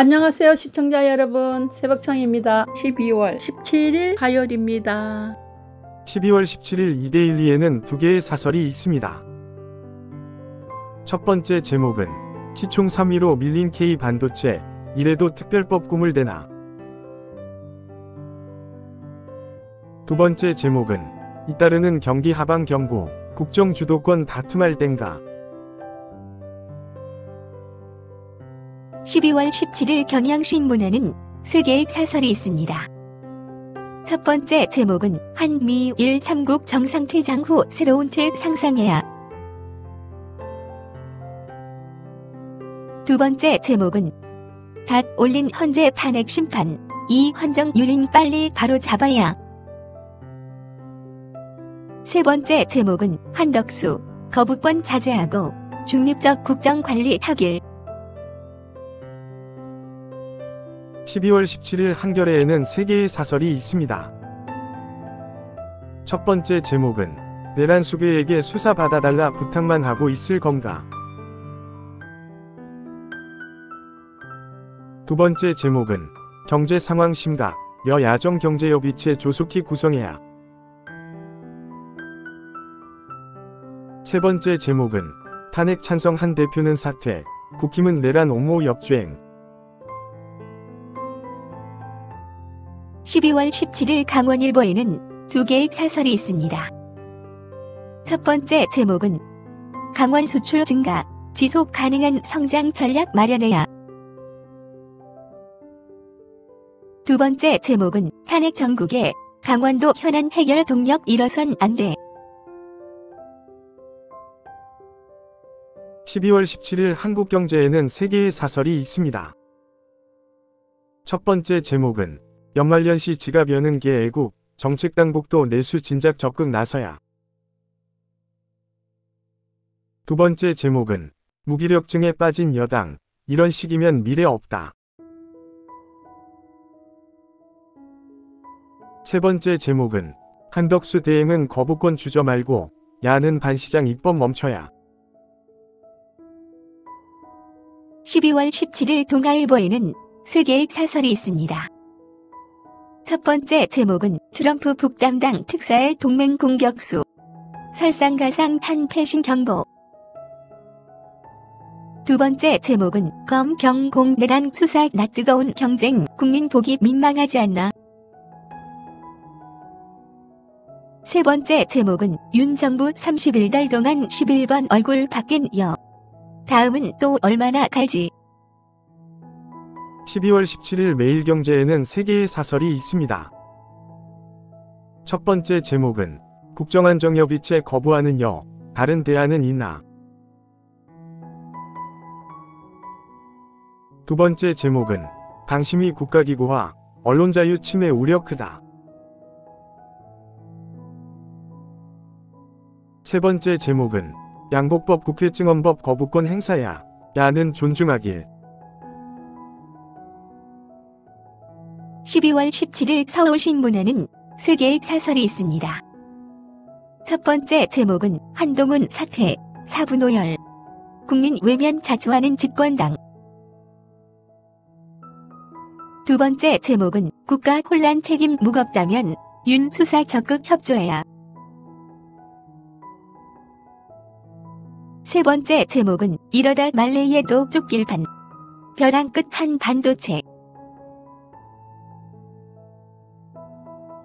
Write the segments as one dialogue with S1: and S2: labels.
S1: 안녕하세요 시청자 여러분, 새벽창입니다. 12월 17일 화요일입니다.
S2: 12월 17일 이데일리에는 두 개의 사설이 있습니다. 첫 번째 제목은 시총 3위로 밀린 K 반도체, 이래도 특별법 꿈을 대나. 두 번째 제목은 잇따르는 경기 하방 경고, 국정 주도권 다툼할 땐가.
S3: 12월 17일 경향신문에는 세 개의 사설이 있습니다. 첫 번째 제목은 한미일 3국 정상퇴장 후 새로운 틀 상상해야. 두 번째 제목은 닷 올린 헌재 탄핵 심판, 이 헌정 유린 빨리 바로 잡아야. 세 번째 제목은 한덕수, 거부권 자제하고 중립적 국정관리 하길.
S2: 12월 17일 한겨레에는 세 개의 사설이 있습니다. 첫 번째 제목은 내란 수괴에게 수사 받아달라 부탁만 하고 있을 건가. 두 번째 제목은 경제 상황 심각, 여야정 경제협의체 조속히 구성해야. 세 번째 제목은 탄핵 찬성 한 대표는 사퇴, 국힘은 내란 옹호 역주행.
S3: 12월 17일 강원일보에는 두 개의 사설이 있습니다. 첫 번째 제목은 강원 수출 증가, 지속 가능한 성장 전략 마련해야. 두 번째 제목은 탄핵 정국에 강원도 현안 해결 동력 일어선 안 돼.
S2: 12월 17일 한국경제에는 세 개의 사설이 있습니다. 첫 번째 제목은 연말연시 지갑 여는 게 애국, 정책당국도 내수 진작 적극 나서야. 두 번째 제목은 무기력증에 빠진 여당, 이런 식이면 미래 없다. 세 번째 제목은 한덕수 대행은 거부권 주저 말고 야는 반시장 입법 멈춰야.
S3: 12월 17일 동아일보에는 세 개의 사설이 있습니다. 첫 번째 제목은 트럼프 북담당 특사의 동맹 공격수, 설상가상 탄패신 경보. 두 번째 제목은 검경공 내란 수사 낯뜨거운 경쟁, 국민 보기 민망하지 않나. 세 번째 제목은 윤 정부 31달 동안 11번 얼굴 바뀐 여. 다음은 또 얼마나 갈지.
S2: 12월 17일 매일경제에는 세 개의 사설이 있습니다. 첫 번째 제목은 국정안정협의체 거부하는 여, 다른 대안은 있나. 두 번째 제목은 당심이 국가기구화, 언론자유 침해 우려 크다. 세 번째 제목은 양곡법 국회증언법 거부권 행사야, 야는 존중하길.
S3: 12월 17일 서울신문에는 세 개의 사설이 있습니다. 첫 번째 제목은 한동훈 사퇴, 사분오열, 국민 외면 자초하는 집권당. 두 번째 제목은 국가 혼란 책임 무겁다면 윤 수사 적극 협조해야. 세 번째 제목은 이러다 말레이에도 쫓길 판, 벼랑 끝 한 반도체.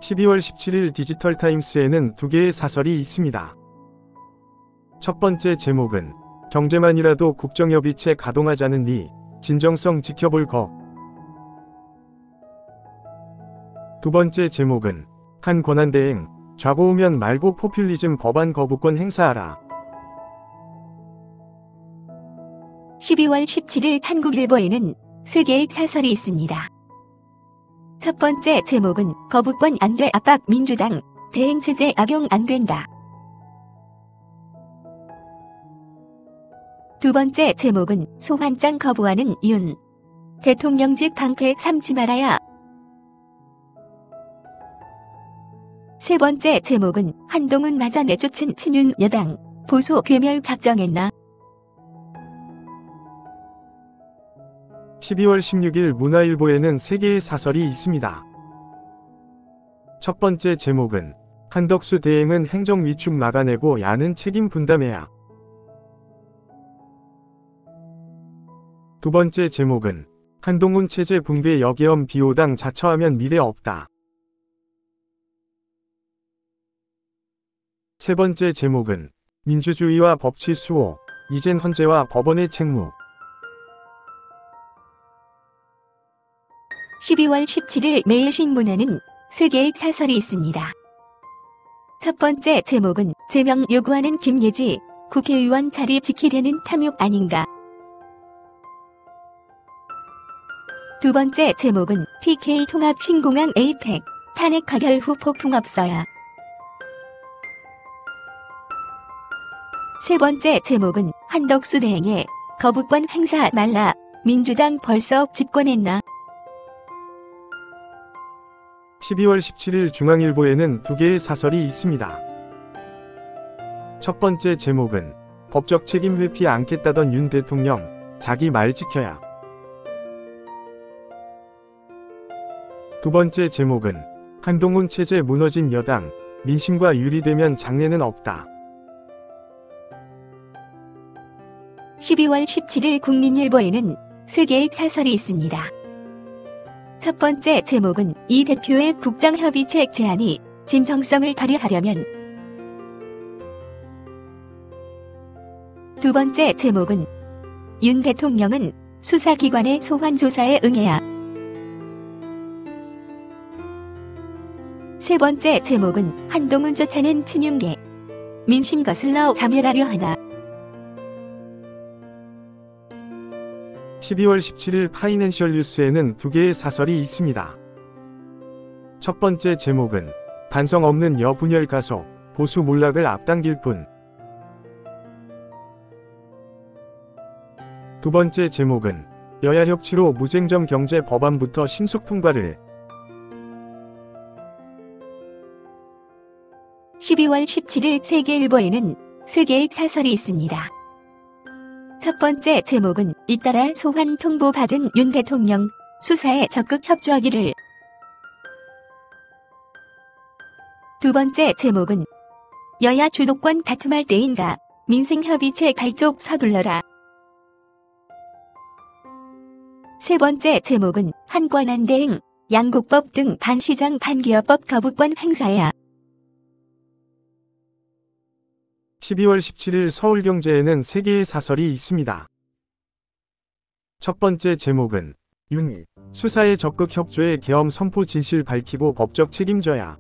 S2: 12월 17일 디지털타임스에는 두 개의 사설이 있습니다. 첫 번째 제목은 경제만이라도 국정협의체 가동하자는 니, 진정성 지켜볼 것. 두 번째 제목은 한 권한대행, 좌고우면 말고 포퓰리즘 법안 거부권 행사하라.
S3: 12월 17일 한국일보에는 세 개의 사설이 있습니다. 첫 번째 제목은 거부권 안돼 압박 민주당, 대행체제 악용 안된다. 두 번째 제목은 소환장 거부하는 윤, 대통령직 방패 삼지 말아야. 세 번째 제목은 한동훈 마저 내쫓은 친윤 여당, 보수 괴멸 작정했나.
S2: 12월 16일 문화일보에는 3개의 사설이 있습니다. 첫 번째 제목은 한덕수 대행은 행정 위축 막아내고 야는 책임 분담해야. 두 번째 제목은 한동훈 체제 붕괴 여계엄 비호당 자처하면 미래 없다. 세 번째 제목은 민주주의와 법치 수호, 이젠 헌재와 법원의 책무.
S3: 12월 17일 매일신문에는 3개의 사설이 있습니다. 첫 번째 제목은 제명 요구하는 김예지, 국회의원 자리 지키려는 탐욕 아닌가. 두 번째 제목은 TK 통합 신공항 에이펙, 탄핵 가결 후 폭풍 없어야. 세 번째 제목은 한덕수 대행의 거부권 행사 말라, 민주당 벌써 집권했나.
S2: 12월 17일 중앙일보에는 2개의 사설이 있습니다. 첫 번째 제목은 법적 책임 회피 않겠다던 윤 대통령, 자기 말 지켜야. 두 번째 제목은 한동훈 체제 무너진 여당, 민심과 유리되면 장래는 없다.
S3: 12월 17일 국민일보에는 3개의 사설이 있습니다. 첫 번째 제목은 이 대표의 국정협의책 제안이 진정성을 발휘하려면. 두 번째 제목은 윤 대통령은 수사기관의 소환조사에 응해야. 세 번째 제목은 한동훈 쫓아낸 친윤계, 민심 거슬러 자멸하려 하나.
S2: 12월 17일 파이낸셜 뉴스에는 2개의 사설이 있습니다. 첫 번째 제목은 반성 없는 여분열 가속, 보수 몰락을 앞당길 뿐. 두 번째 제목은 여야 협치로 무쟁점 경제 법안부터 신속 통과를.
S3: 12월 17일 세계일보에는 3개의 사설이 있습니다. 첫 번째 제목은 잇따라 소환 통보받은 윤 대통령, 수사에 적극 협조하기를. 두 번째 제목은 여야 주도권 다툼할 때인가, 민생협의체 발족 서둘러라. 세 번째 제목은 한권한 대행, 양국법 등 반시장 반기업법 거부권 행사야.
S2: 12월 17일 서울경제에는 3개의 사설이 있습니다. 첫 번째 제목은 윤, 수사에 적극 협조해 계엄 선포 진실 밝히고 법적 책임져야.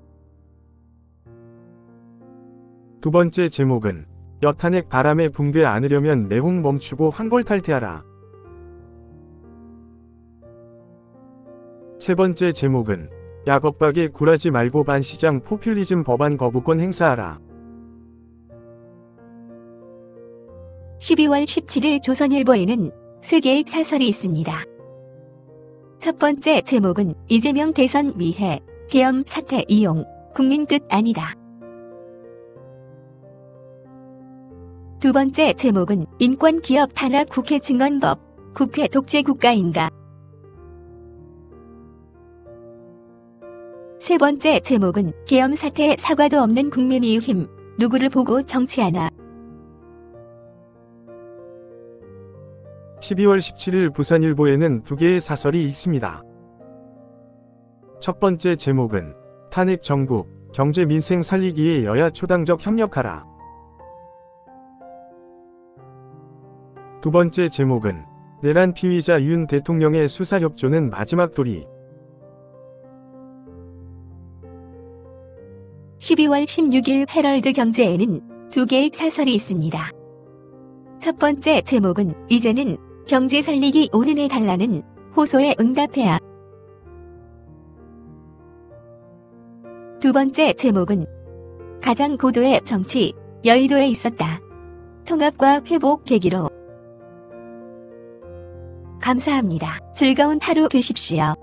S2: 두 번째 제목은 여탄핵 바람에 붕괴 않으려면 내홍 멈추고 한골 탈퇴하라. 세 번째 제목은 야겁박에 굴하지 말고 반시장 포퓰리즘 법안 거부권 행사하라.
S3: 12월 17일 조선일보에는 3개의 사설이 있습니다. 첫 번째 제목은 이재명 대선 위해 계엄 사태 이용, 국민 뜻 아니다. 두 번째 제목은 인권 기업 탄압 국회 증언법, 국회 독재 국가인가. 세 번째 제목은 계엄 사태에 사과도 없는 국민의 힘, 누구를 보고 정치하나.
S2: 12월 17일 부산일보에는 2개의 사설이 있습니다. 첫 번째 제목은 탄핵 정국, 경제 민생 살리기에 여야 초당적 협력하라. 두 번째 제목은 내란 피의자 윤 대통령의 수사 협조는 마지막 도리.
S3: 12월 16일 헤럴드 경제에는 2개의 사설이 있습니다. 첫 번째 제목은 이제는 경제 살리기 올인해 달라는 호소에 응답해야. 두 번째 제목은 가장 고도의 정치, 여의도에 있었다. 통합과 회복 계기로. 감사합니다. 즐거운 하루 되십시오.